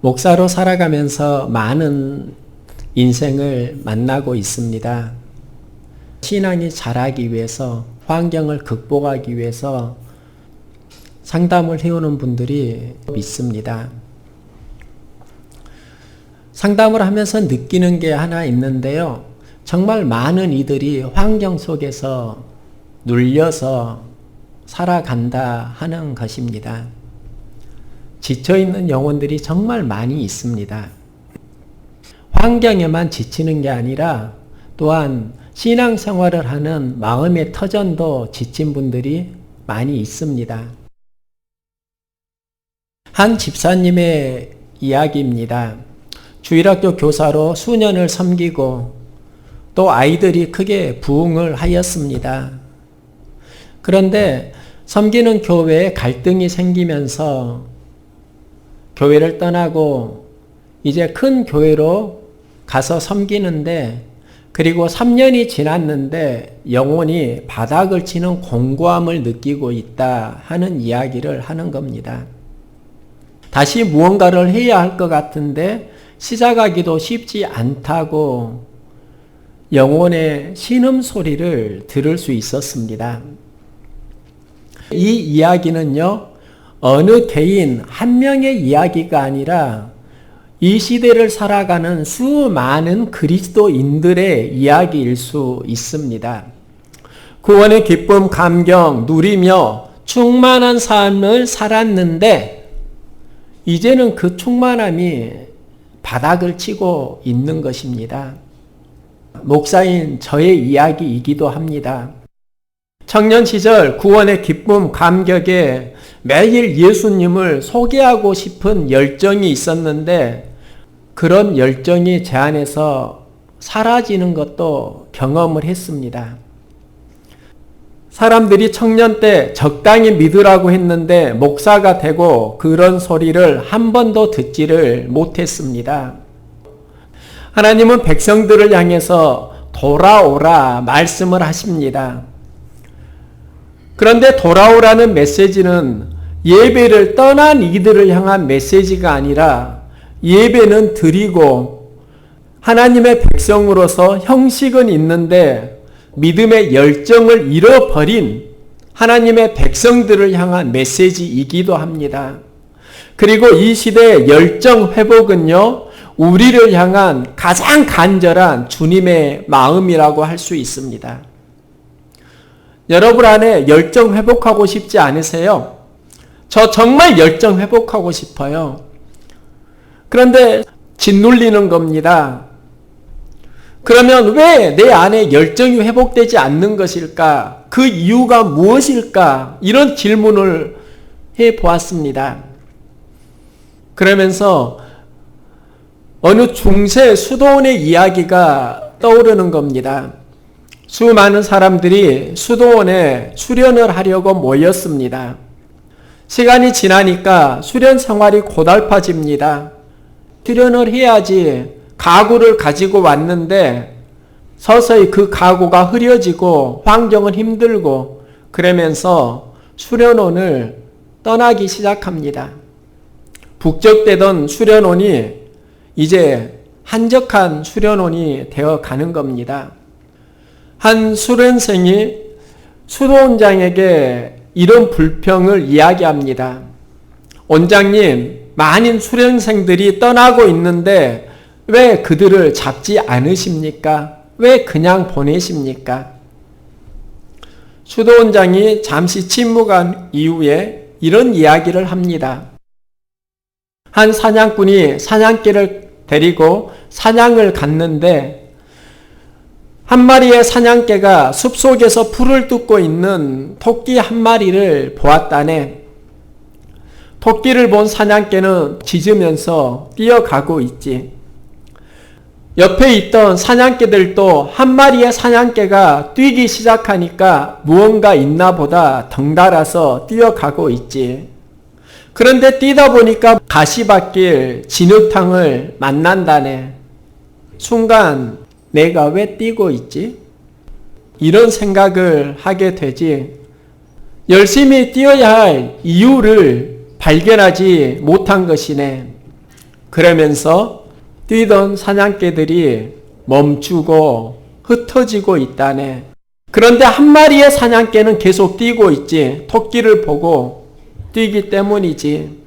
목사로 살아가면서 많은 인생을 만나고 있습니다. 신앙이 자라기 위해서, 환경을 극복하기 위해서 상담을 해오는 분들이 있습니다. 상담을 하면서 느끼는 게 하나 있는데요. 정말 많은 이들이 환경 속에서 눌려서 살아간다 하는 것입니다. 지쳐있는 영혼들이 정말 많이 있습니다. 환경에만 지치는 게 아니라 또한 신앙생활을 하는 마음의 터전도 지친 분들이 많이 있습니다. 한 집사님의 이야기입니다. 주일학교 교사로 수년을 섬기고 또 아이들이 크게 부흥을 하였습니다. 그런데 섬기는 교회에 갈등이 생기면서 교회를 떠나고 이제 큰 교회로 가서 섬기는데, 그리고 3년이 지났는데 영혼이 바닥을 치는 공고함을 느끼고 있다 하는 이야기를 하는 겁니다. 다시 무언가를 해야 할 것 같은데 시작하기도 쉽지 않다고 영혼의 신음소리를 들을 수 있었습니다. 이 이야기는요, 어느 개인 한 명의 이야기가 아니라 이 시대를 살아가는 수많은 그리스도인들의 이야기일 수 있습니다. 구원의 기쁨, 감격, 누리며 충만한 삶을 살았는데 이제는 그 충만함이 바닥을 치고 있는 것입니다. 목사인 저의 이야기이기도 합니다. 청년 시절 구원의 기쁨, 감격에 매일 예수님을 소개하고 싶은 열정이 있었는데 그런 열정이 제 안에서 사라지는 것도 경험을 했습니다. 사람들이 청년 때 적당히 믿으라고 했는데 목사가 되고 그런 소리를 한 번도 듣지를 못했습니다. 하나님은 백성들을 향해서 돌아오라 말씀을 하십니다. 그런데 돌아오라는 메시지는 예배를 떠난 이들을 향한 메시지가 아니라 예배는 드리고 하나님의 백성으로서 형식은 있는데 믿음의 열정을 잃어버린 하나님의 백성들을 향한 메시지이기도 합니다. 그리고 이 시대의 열정 회복은요, 우리를 향한 가장 간절한 주님의 마음이라고 할 수 있습니다. 여러분 안에 열정 회복하고 싶지 않으세요? 저 정말 열정 회복하고 싶어요. 그런데 짓눌리는 겁니다. 그러면 왜 내 안에 열정이 회복되지 않는 것일까? 그 이유가 무엇일까? 이런 질문을 해 보았습니다. 그러면서 어느 중세 수도원의 이야기가 떠오르는 겁니다. 수많은 사람들이 수도원에 수련을 하려고 모였습니다. 시간이 지나니까 수련 생활이 고달파집니다. 수련을 해야지 가구를 가지고 왔는데 서서히 그 가구가 흐려지고 환경은 힘들고 그러면서 수련원을 떠나기 시작합니다. 북적대던 수련원이 이제 한적한 수련원이 되어 가는 겁니다. 한 수련생이 수도원장에게 이런 불평을 이야기합니다. 원장님, 많은 수련생들이 떠나고 있는데 왜 그들을 잡지 않으십니까? 왜 그냥 보내십니까? 수도원장이 잠시 침묵한 이후에 이런 이야기를 합니다. 한 사냥꾼이 사냥개를 데리고 사냥을 갔는데 한 마리의 사냥개가 숲속에서 풀을 뜯고 있는 토끼 한 마리를 보았다네. 토끼를 본 사냥개는 짖으면서 뛰어가고 있지. 옆에 있던 사냥개들도 한 마리의 사냥개가 뛰기 시작하니까 무언가 있나 보다 덩달아서 뛰어가고 있지. 그런데 뛰다 보니까 가시밭길 진흙탕을 만난다네. 순간 내가 왜 뛰고 있지? 이런 생각을 하게 되지. 열심히 뛰어야 할 이유를 발견하지 못한 것이네. 그러면서 뛰던 사냥개들이 멈추고 흩어지고 있다네. 그런데 한 마리의 사냥개는 계속 뛰고 있지. 토끼를 보고 뛰기 때문이지.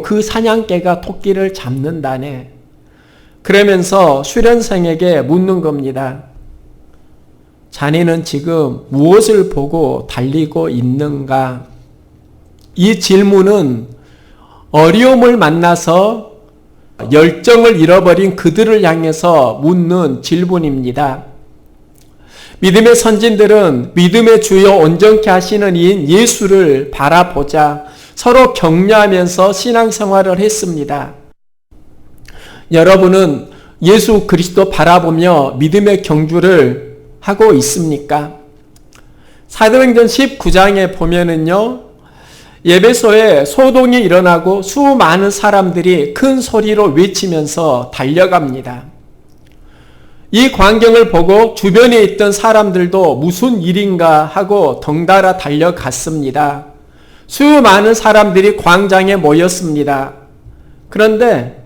그 사냥개가 토끼를 잡는다네. 그러면서 수련생에게 묻는 겁니다. 자네는 지금 무엇을 보고 달리고 있는가? 이 질문은 어려움을 만나서 열정을 잃어버린 그들을 향해서 묻는 질문입니다. 믿음의 선진들은 믿음의 주요 온전케 하시는 이인 예수를 바라보자 서로 격려하면서 신앙생활을 했습니다. 여러분은 예수 그리스도 바라보며 믿음의 경주를 하고 있습니까? 사도행전 19장에 보면은요, 예배소에 소동이 일어나고 수많은 사람들이 큰 소리로 외치면서 달려갑니다. 이 광경을 보고 주변에 있던 사람들도 무슨 일인가 하고 덩달아 달려갔습니다. 수많은 사람들이 광장에 모였습니다. 그런데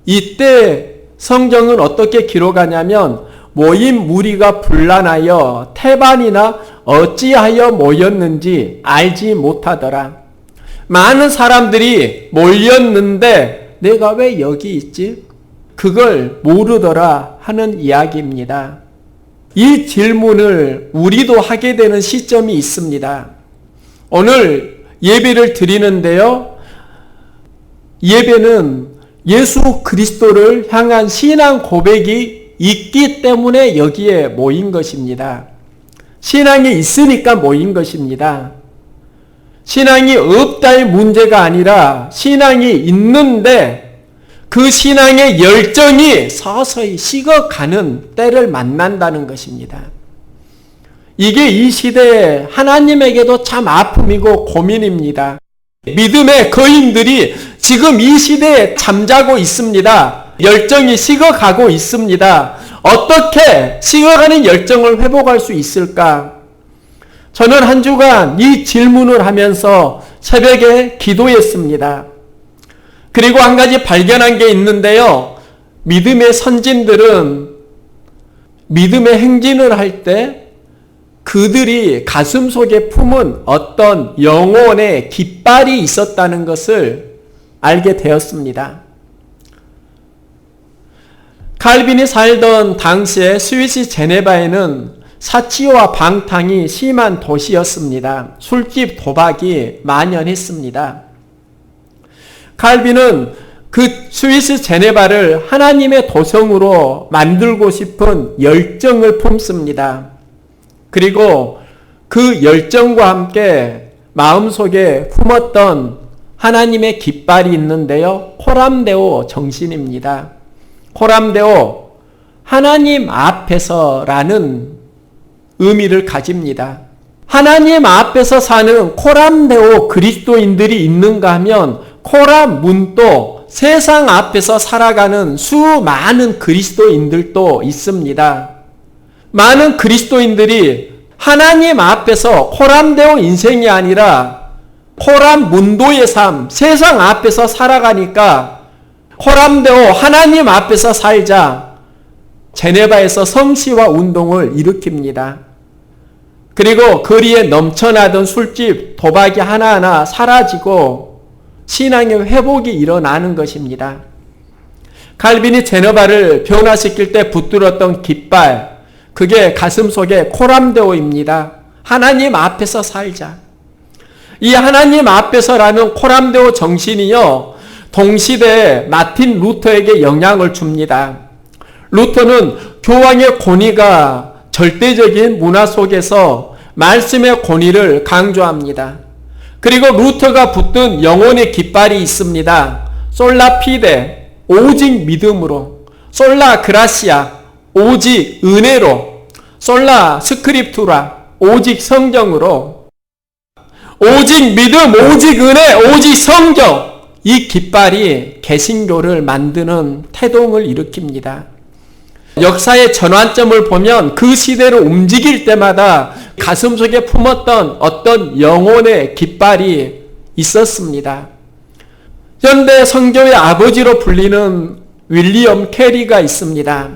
이때 성경은 어떻게 기록하냐면 모인 무리가 분란하여 태반이나 어찌하여 모였는지 알지 못하더라. 많은 사람들이 몰렸는데 내가 왜 여기 있지? 그걸 모르더라 하는 이야기입니다. 이 질문을 우리도 하게 되는 시점이 있습니다. 오늘 예배를 드리는데요. 예배는 예수 그리스도를 향한 신앙 고백이 있기 때문에 여기에 모인 것입니다. 신앙이 있으니까 모인 것입니다. 신앙이 없다의 문제가 아니라 신앙이 있는데 그 신앙의 열정이 서서히 식어가는 때를 만난다는 것입니다. 이게 이 시대에 하나님에게도 참 아픔이고 고민입니다. 믿음의 거인들이 지금 이 시대에 잠자고 있습니다. 열정이 식어가고 있습니다. 어떻게 식어가는 열정을 회복할 수 있을까? 저는 한 주간 이 질문을 하면서 새벽에 기도했습니다. 그리고 한 가지 발견한 게 있는데요. 믿음의 선진들은 믿음의 행진을 할 때 그들이 가슴 속에 품은 어떤 영혼의 깃발이 있었다는 것을 알게 되었습니다. 칼빈이 살던 당시에 스위스 제네바에는 사치와 방탕이 심한 도시였습니다. 술집 도박이 만연했습니다. 칼빈은 그 스위스 제네바를 하나님의 도성으로 만들고 싶은 열정을 품습니다. 그리고 그 열정과 함께 마음속에 품었던 하나님의 깃발이 있는데요. 코람데오 정신입니다. 코람데오, 하나님 앞에서라는 의미를 가집니다. 하나님 앞에서 사는 코람데오 그리스도인들이 있는가 하면 코람문도 세상 앞에서 살아가는 수많은 그리스도인들도 있습니다. 많은 그리스도인들이 하나님 앞에서 코람데오 인생이 아니라 코람문도의 삶, 세상 앞에서 살아가니까 코람데오 하나님 앞에서 살자 제네바에서 성시화 운동을 일으킵니다. 그리고 거리에 넘쳐나던 술집, 도박이 하나하나 사라지고 신앙의 회복이 일어나는 것입니다. 칼빈이 제네바를 변화시킬 때 붙들었던 깃발, 그게 가슴속에 코람데오입니다. 하나님 앞에서 살자. 이 하나님 앞에서라는 코람데오 정신이요, 동시대에 마틴 루터에게 영향을 줍니다. 루터는 교황의 권위가 절대적인 문화 속에서 말씀의 권위를 강조합니다. 그리고 루터가 붙든 영혼의 깃발이 있습니다. 솔라 피데, 오직 믿음으로. 솔라 그라시아, 오직 은혜로. 솔라 스크립투라, 오직 성경으로. 오직 믿음, 오직 은혜, 오직 성경. 이 깃발이 개신교를 만드는 태동을 일으킵니다. 역사의 전환점을 보면 그 시대를 움직일 때마다 가슴속에 품었던 어떤 영혼의 깃발이 있었습니다. 현대 선교의 아버지로 불리는 윌리엄 캐리가 있습니다.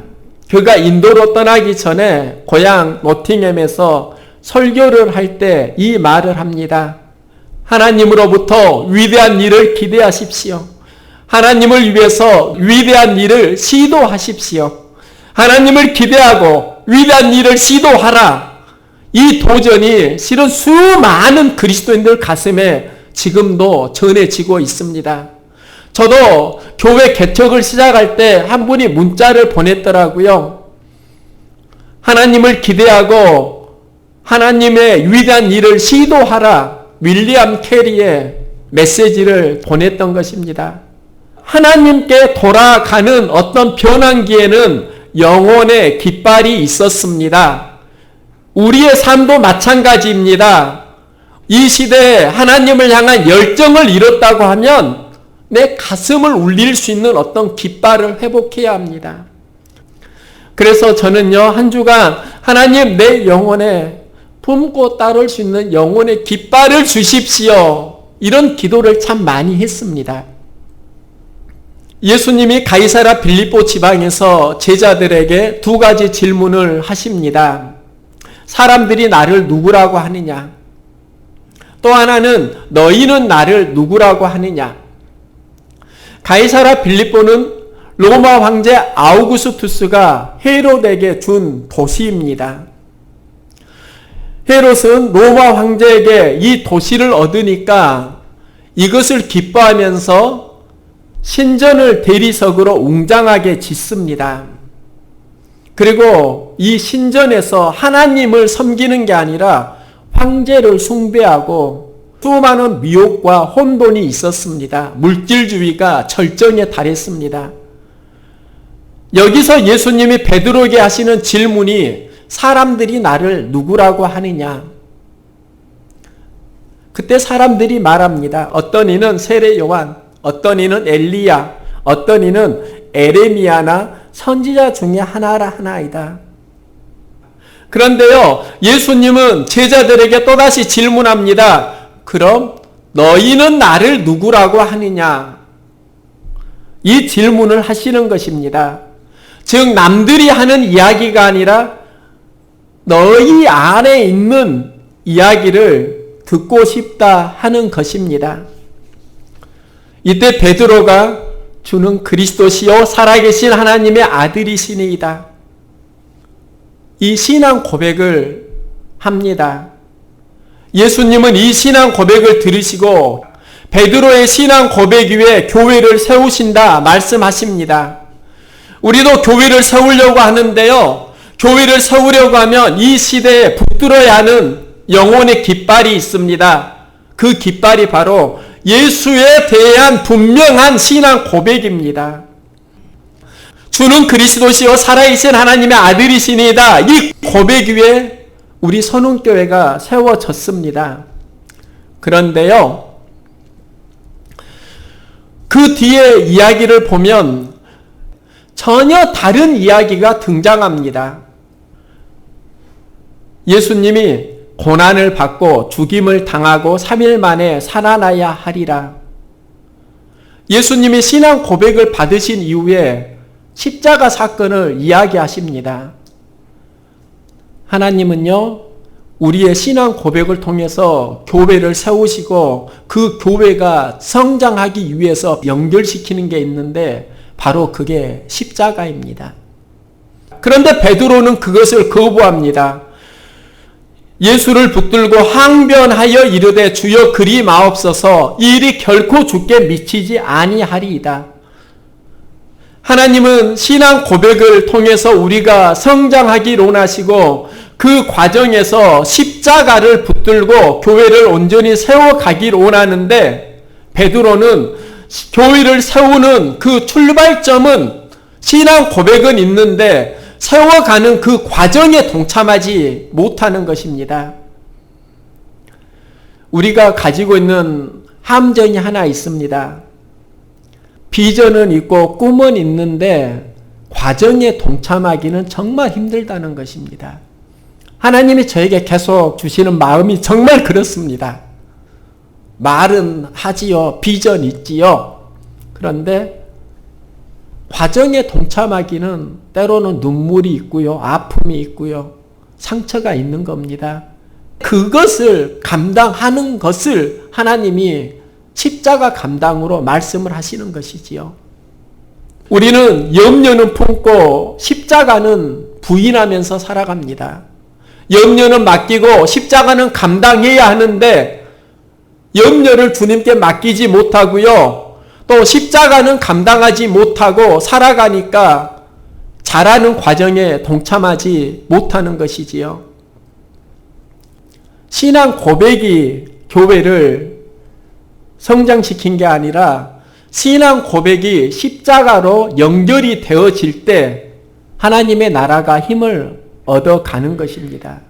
그가 인도로 떠나기 전에 고향 노팅햄에서 설교를 할 때 이 말을 합니다. 하나님으로부터 위대한 일을 기대하십시오. 하나님을 위해서 위대한 일을 시도하십시오. 하나님을 기대하고 위대한 일을 시도하라. 이 도전이 실은 수많은 그리스도인들 가슴에 지금도 전해지고 있습니다. 저도 교회 개척을 시작할 때 한 분이 문자를 보냈더라고요. 하나님을 기대하고 하나님의 위대한 일을 시도하라. 윌리엄 캐리의 메시지를 보냈던 것입니다. 하나님께 돌아가는 어떤 변환기에는 영혼의 깃발이 있었습니다. 우리의 삶도 마찬가지입니다. 이 시대에 하나님을 향한 열정을 잃었다고 하면 내 가슴을 울릴 수 있는 어떤 깃발을 회복해야 합니다. 그래서 저는요, 한 주간 하나님 내 영혼에 품고 따를 수 있는 영혼의 깃발을 주십시오. 이런 기도를 참 많이 했습니다. 예수님이 가이사랴 빌립보 지방에서 제자들에게 두 가지 질문을 하십니다. 사람들이 나를 누구라고 하느냐? 또 하나는 너희는 나를 누구라고 하느냐? 가이사랴 빌립보는 로마 황제 아우구스투스가 헤롯에게 준 도시입니다. 헤롯은 로마 황제에게 이 도시를 얻으니까 이것을 기뻐하면서 신전을 대리석으로 웅장하게 짓습니다. 그리고 이 신전에서 하나님을 섬기는 게 아니라 황제를 숭배하고 수많은 미혹과 혼돈이 있었습니다. 물질주의가 절정에 달했습니다. 여기서 예수님이 베드로에게 하시는 질문이 사람들이 나를 누구라고 하느냐? 그때 사람들이 말합니다. 어떤 이는 세례 요한, 어떤 이는 엘리야, 어떤 이는 에레미야나 선지자 중에 하나이다. 그런데요, 예수님은 제자들에게 또다시 질문합니다. 그럼 너희는 나를 누구라고 하느냐? 이 질문을 하시는 것입니다. 즉 남들이 하는 이야기가 아니라 너희 안에 있는 이야기를 듣고 싶다 하는 것입니다. 이때 베드로가 주는 그리스도시요 살아계신 하나님의 아들이시니이다. 이 신앙 고백을 합니다. 예수님은 이 신앙 고백을 들으시고 베드로의 신앙 고백 위에 교회를 세우신다 말씀하십니다. 우리도 교회를 세우려고 하는데요. 교회를 세우려고 하면 이 시대에 붙들어야 하는 영혼의 깃발이 있습니다. 그 깃발이 바로 예수에 대한 분명한 신앙 고백입니다. 주는 그리스도시요 살아계신 하나님의 아들이시니이다. 이 고백 위에 우리 선운교회가 세워졌습니다. 그런데요, 그 뒤에 이야기를 보면 전혀 다른 이야기가 등장합니다. 예수님이 고난을 받고 죽임을 당하고 3일 만에 살아나야 하리라. 예수님이 신앙 고백을 받으신 이후에 십자가 사건을 이야기하십니다. 하나님은요, 우리의 신앙 고백을 통해서 교회를 세우시고 그 교회가 성장하기 위해서 연결시키는 게 있는데 바로 그게 십자가입니다. 그런데 베드로는 그것을 거부합니다. 예수를 붙들고 항변하여 이르되 주여 그리 마옵소서 이 일이 결코 주께 미치지 아니하리이다. 하나님은 신앙 고백을 통해서 우리가 성장하기를 원하시고 그 과정에서 십자가를 붙들고 교회를 온전히 세워가기를 원하는데 베드로는 교회를 세우는 그 출발점은 신앙 고백은 있는데 세워가는 그 과정에 동참하지 못하는 것입니다. 우리가 가지고 있는 함정이 하나 있습니다. 비전은 있고 꿈은 있는데 과정에 동참하기는 정말 힘들다는 것입니다. 하나님이 저에게 계속 주시는 마음이 정말 그렇습니다. 말은 하지요. 비전 있지요. 그런데 과정에 동참하기는 때로는 눈물이 있고요. 아픔이 있고요. 상처가 있는 겁니다. 그것을 감당하는 것을 하나님이 십자가 감당으로 말씀을 하시는 것이지요. 우리는 염려는 품고 십자가는 부인하면서 살아갑니다. 염려는 맡기고 십자가는 감당해야 하는데 염려를 주님께 맡기지 못하고요. 또 십자가는 감당하지 못하고 살아가니까 자라는 과정에 동참하지 못하는 것이지요. 신앙 고백이 교회를 성장시킨 게 아니라 신앙 고백이 십자가로 연결이 되어질 때 하나님의 나라가 힘을 얻어가는 것입니다.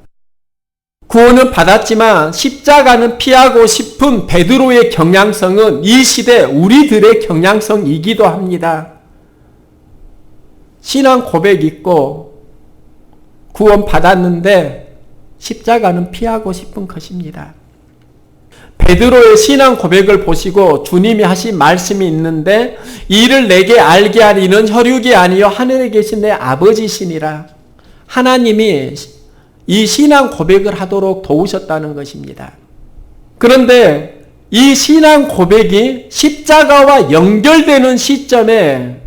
구원은 받았지만 십자가는 피하고 싶은 베드로의 경향성은 이 시대 우리들의 경향성이기도 합니다. 신앙 고백 있고 구원 받았는데 십자가는 피하고 싶은 것입니다. 베드로의 신앙 고백을 보시고 주님이 하신 말씀이 있는데 이를 내게 알게 하리는 혈육이 아니요 하늘에 계신 내 아버지시니라. 하나님이 이 신앙 고백을 하도록 도우셨다는 것입니다. 그런데 이 신앙 고백이 십자가와 연결되는 시점에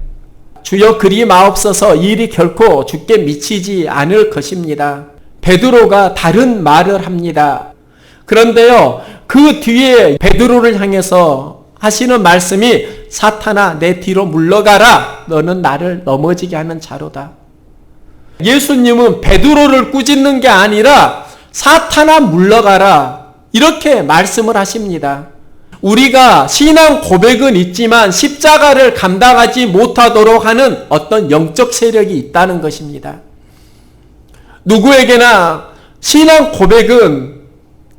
주여 그리 마옵소서 일이 결코 주께 미치지 않을 것입니다. 베드로가 다른 말을 합니다. 그런데요, 그 뒤에 베드로를 향해서 하시는 말씀이 사탄아 내 뒤로 물러가라. 너는 나를 넘어지게 하는 자로다. 예수님은 베드로를 꾸짖는 게 아니라 사탄아 물러가라. 이렇게 말씀을 하십니다. 우리가 신앙 고백은 있지만 십자가를 감당하지 못하도록 하는 어떤 영적 세력이 있다는 것입니다. 누구에게나 신앙 고백은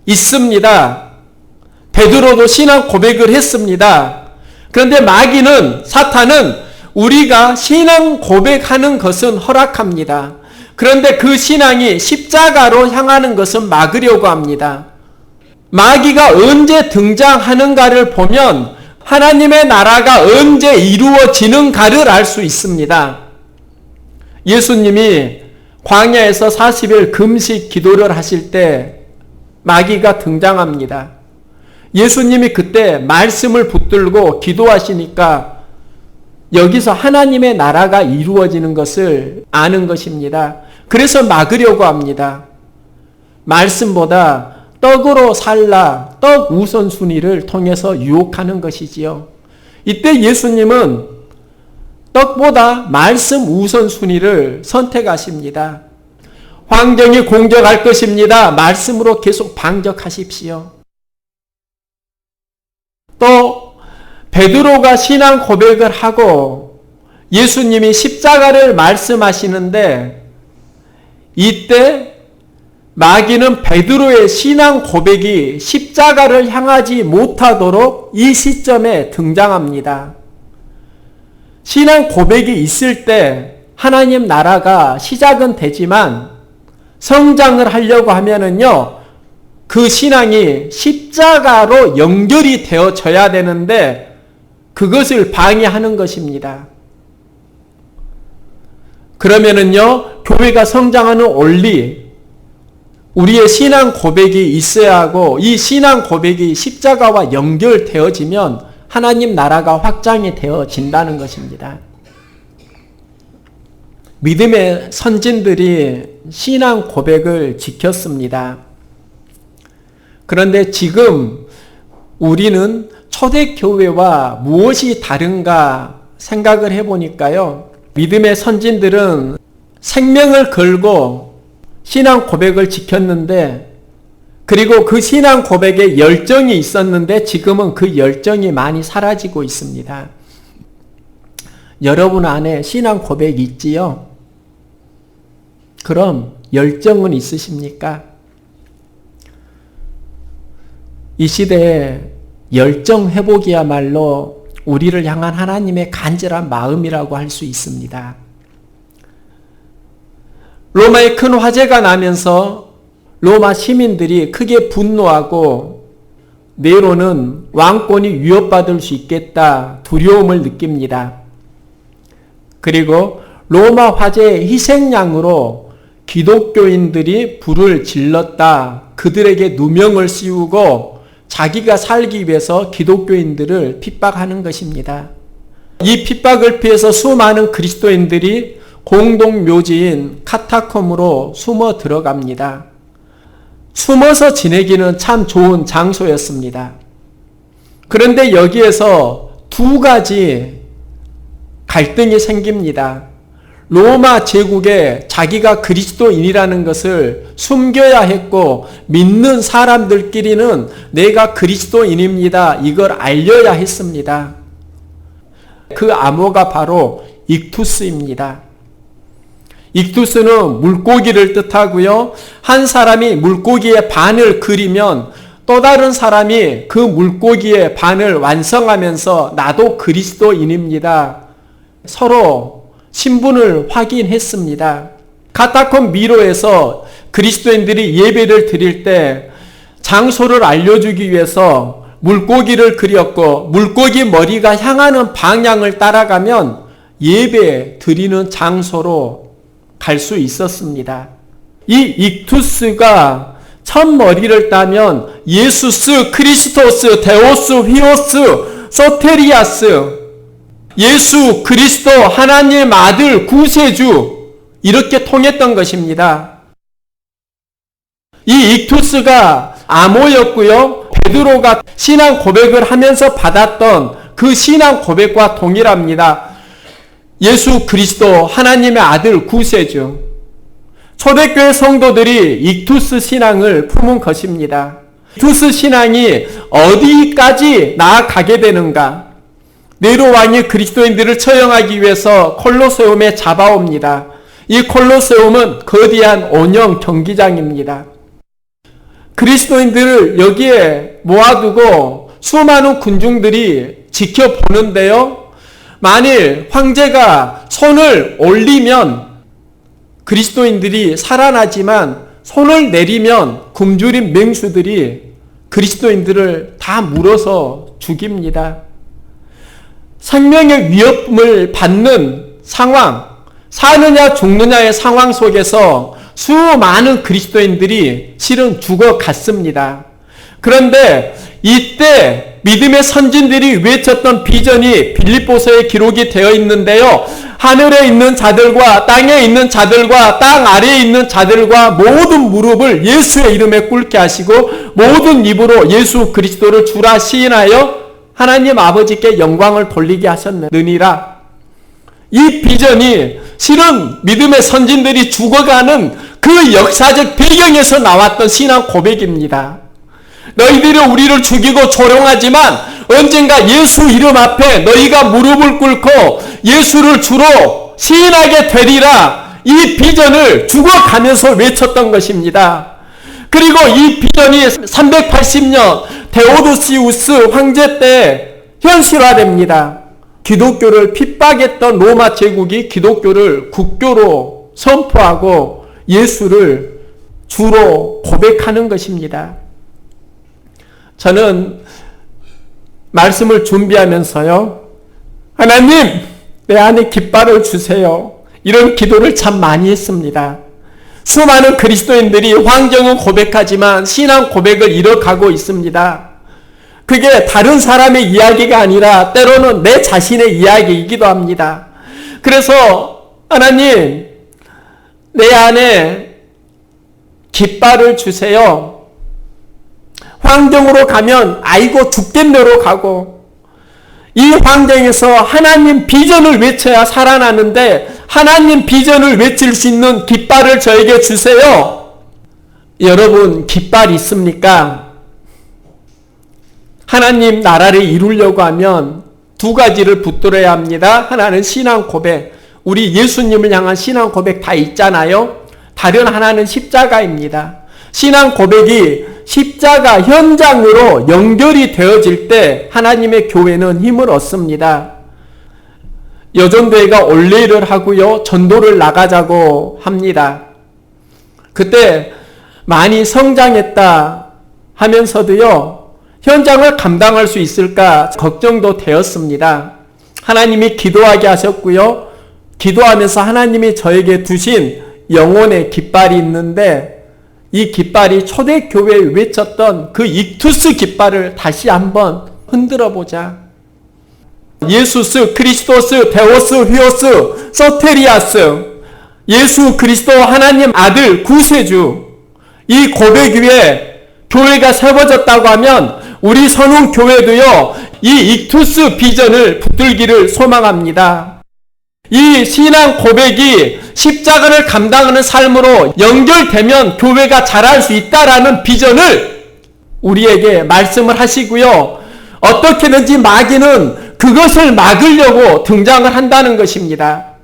있습니다. 베드로도 신앙 고백을 했습니다. 그런데 마귀는, 사탄은 우리가 신앙 고백하는 것은 허락합니다. 그런데 그 신앙이 십자가로 향하는 것은 막으려고 합니다. 마귀가 언제 등장하는가를 보면 하나님의 나라가 언제 이루어지는가를 알 수 있습니다. 예수님이 광야에서 40일 금식 기도를 하실 때 마귀가 등장합니다. 예수님이 그때 말씀을 붙들고 기도하시니까 여기서 하나님의 나라가 이루어지는 것을 아는 것입니다. 그래서 막으려고 합니다. 말씀보다 떡으로 살라, 떡 우선순위를 통해서 유혹하는 것이지요. 이때 예수님은 떡보다 말씀 우선순위를 선택하십니다. 환경이 공격할 것입니다. 말씀으로 계속 반격하십시오. 또 베드로가 신앙 고백을 하고 예수님이 십자가를 말씀하시는데 이때 마귀는 베드로의 신앙 고백이 십자가를 향하지 못하도록 이 시점에 등장합니다. 신앙 고백이 있을 때 하나님 나라가 시작은 되지만 성장을 하려고 하면은요, 그 신앙이 십자가로 연결이 되어져야 되는데 그것을 방해하는 것입니다. 그러면은요, 교회가 성장하는 원리, 우리의 신앙 고백이 있어야 하고 이 신앙 고백이 십자가와 연결되어지면 하나님 나라가 확장이 되어진다는 것입니다. 믿음의 선진들이 신앙 고백을 지켰습니다. 그런데 지금 우리는 초대교회와 무엇이 다른가 생각을 해보니까요. 믿음의 선진들은 생명을 걸고 신앙 고백을 지켰는데 그리고 그 신앙 고백에 열정이 있었는데 지금은 그 열정이 많이 사라지고 있습니다. 여러분 안에 신앙 고백이 있지요? 그럼 열정은 있으십니까? 이 시대에 열정 회복이야말로 우리를 향한 하나님의 간절한 마음이라고 할 수 있습니다. 로마의 큰 화재가 나면서 로마 시민들이 크게 분노하고 네로는 왕권이 위협받을 수 있겠다 두려움을 느낍니다. 그리고 로마 화재의 희생양으로 기독교인들이 불을 질렀다. 그들에게 누명을 씌우고 자기가 살기 위해서 기독교인들을 핍박하는 것입니다. 이 핍박을 피해서 수많은 그리스도인들이 공동묘지인 카타콤으로 숨어 들어갑니다. 숨어서 지내기는 참 좋은 장소였습니다. 그런데 여기에서 두 가지 갈등이 생깁니다. 로마 제국에 자기가 그리스도인이라는 것을 숨겨야 했고 믿는 사람들끼리는 내가 그리스도인입니다. 이걸 알려야 했습니다. 그 암호가 바로 익투스입니다. 익투스는 물고기를 뜻하고요. 한 사람이 물고기의 반을 그리면 또 다른 사람이 그 물고기의 반을 완성하면서 나도 그리스도인입니다. 서로 신분을 확인했습니다. 카타콤 미로에서 그리스도인들이 예배를 드릴 때 장소를 알려주기 위해서 물고기를 그렸고 물고기 머리가 향하는 방향을 따라가면 예배 드리는 장소로 갈 수 있었습니다. 이 익투스가 첫 머리를 따면 예수스, 크리스토스, 데오스, 휘오스, 소테리아스, 예수, 그리스도, 하나님 아들, 구세주 이렇게 통했던 것입니다. 이 익투스가 암호였고요. 베드로가 신앙 고백을 하면서 받았던 그 신앙 고백과 동일합니다. 예수 그리스도 하나님의 아들 구세주. 초대교회 성도들이 익투스 신앙을 품은 것입니다. 익투스 신앙이 어디까지 나아가게 되는가? 네로 왕이 그리스도인들을 처형하기 위해서 콜로세움에 잡아옵니다. 이 콜로세움은 거대한 원형 경기장입니다. 그리스도인들을 여기에 모아두고 수많은 군중들이 지켜보는데요. 만일 황제가 손을 올리면 그리스도인들이 살아나지만 손을 내리면 굶주린 맹수들이 그리스도인들을 다 물어서 죽입니다. 생명의 위협을 받는 상황, 사느냐 죽느냐의 상황 속에서 수많은 그리스도인들이 실은 죽어갔습니다. 그런데 이때 믿음의 선진들이 외쳤던 비전이 빌립보서에 기록이 되어 있는데요. 하늘에 있는 자들과 땅에 있는 자들과 땅 아래에 있는 자들과 모든 무릎을 예수의 이름에 꿇게 하시고 모든 입으로 예수 그리스도를 주라 시인하여 하나님 아버지께 영광을 돌리게 하셨느니라. 이 비전이 실은 믿음의 선진들이 죽어가는 그 역사적 배경에서 나왔던 신앙 고백입니다. 너희들이 우리를 죽이고 조롱하지만 언젠가 예수 이름 앞에 너희가 무릎을 꿇고 예수를 주로 시인하게 되리라. 이 비전을 죽어가면서 외쳤던 것입니다. 그리고 이 비전이 380년 데오도시우스 황제 때 현실화됩니다. 기독교를 핍박했던 로마 제국이 기독교를 국교로 선포하고 예수를 주로 고백하는 것입니다. 저는 말씀을 준비하면서요. 하나님, 내 안에 깃발을 주세요. 이런 기도를 참 많이 했습니다. 수많은 그리스도인들이 황정은 고백하지만 신앙 고백을 잃어가고 있습니다. 그게 다른 사람의 이야기가 아니라 때로는 내 자신의 이야기이기도 합니다. 그래서 하나님, 내 안에 깃발을 주세요. 황정으로 가면 아이고 죽겠네로 가고 이 환경에서 하나님 비전을 외쳐야 살아나는데 하나님 비전을 외칠 수 있는 깃발을 저에게 주세요. 여러분 깃발 있습니까? 하나님 나라를 이루려고 하면 두 가지를 붙들어야 합니다. 하나는 신앙 고백. 우리 예수님을 향한 신앙 고백 다 있잖아요. 다른 하나는 십자가입니다. 신앙 고백이 십자가 현장으로 연결이 되어질 때 하나님의 교회는 힘을 얻습니다. 여전대회가 올레일을 하고요. 전도를 나가자고 합니다. 그때 많이 성장했다 하면서도요. 현장을 감당할 수 있을까 걱정도 되었습니다. 하나님이 기도하게 하셨고요. 기도하면서 하나님이 저에게 두신 영혼의 깃발이 있는데 이 깃발이 초대교회에 외쳤던 그 익투스 깃발을 다시 한번 흔들어 보자. 예수스, 크리스토스, 데오스, 휘오스, 소테리아스, 예수 그리스도 하나님 아들 구세주, 이 고백 위에 교회가 세워졌다고 하면 우리 선운교회도요 이 익투스 비전을 붙들기를 소망합니다. 이 신앙 고백이 십자가를 감당하는 삶으로 연결되면 교회가 자랄 수 있다라는 비전을 우리에게 말씀을 하시고요. 어떻게든지 마귀는 그것을 막으려고 등장을 한다는 것입니다.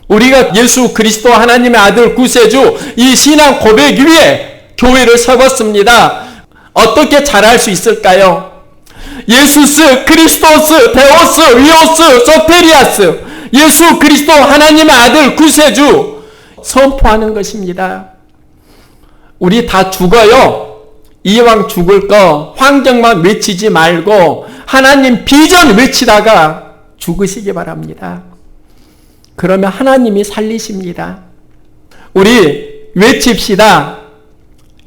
우리가 예수 그리스도 하나님의 아들 구세주 이 신앙 고백 위에 교회를 세웠습니다. 어떻게 자랄 수 있을까요? 예수스, 크리스토스, 데오스, 위오스, 소테리아스, 예수 그리스도 하나님의 아들 구세주 선포하는 것입니다. 우리 다 죽어요. 이왕 죽을 거 환경만 외치지 말고 하나님 비전 외치다가 죽으시기 바랍니다. 그러면 하나님이 살리십니다. 우리 외칩시다.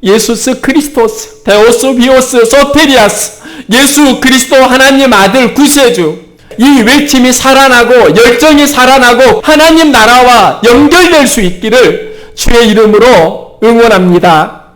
예수스 크리스토스, 데오스 비오스 소테리아스, 예수 그리스도 하나님 아들 구세주. 이 외침이 살아나고 열정이 살아나고 하나님 나라와 연결될 수 있기를 주의 이름으로 응원합니다.